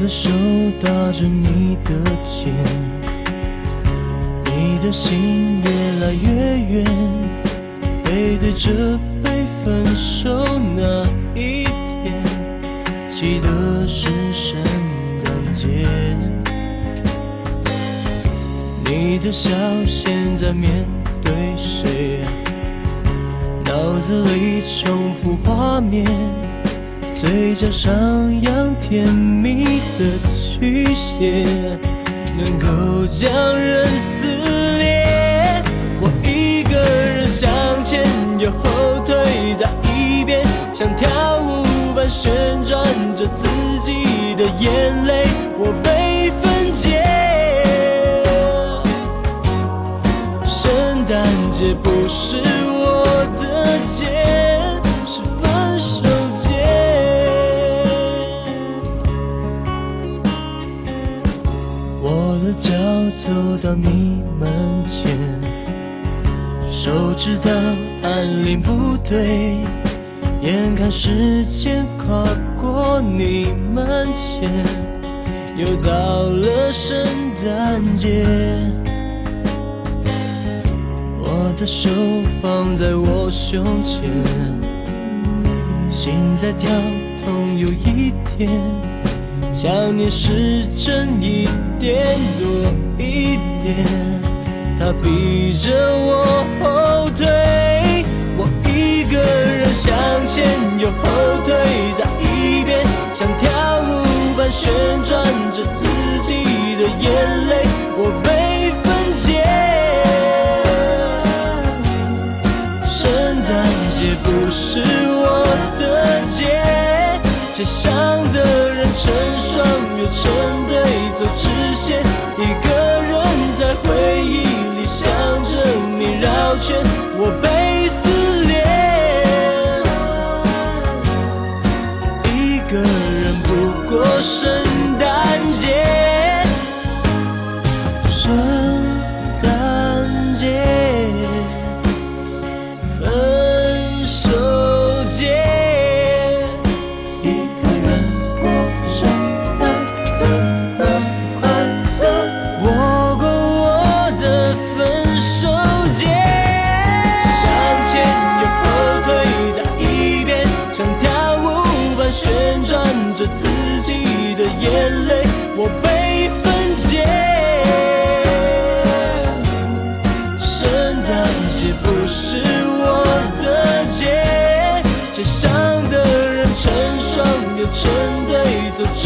的手搭着你的肩，你的心越来越远，背对着被分手那一天，记得是圣诞节。你的笑现在面对谁啊？脑子里重复画面，嘴角上扬甜蜜的曲线，能够将人撕裂。我一个人向前又后退在一边，像跳舞般旋转着自己的眼泪，我被分解。圣诞节不是我的节，是分手节。我的脚走到你门前，手指到按铃不对，眼看时间跨过你门前，又到了圣诞节。我的手放在我胸前，心在跳动有一点，想念是真一点多一点，它逼着我后退。我一个人向前又后退在一边，像跳舞般旋转着自己的眼泪，我被分解。不是我的节，街上的人成双又成对走直线，一个人在回忆里想着你绕圈，我被撕裂。一个人不过圣诞节，圣诞节。分手节，一个人过圣诞怎么快乐？我过我的分手节，向前又后退在一边，像跳舞般旋转着自己的眼泪，我被分解。圣诞节不是我的节，街上的人成双又成对走直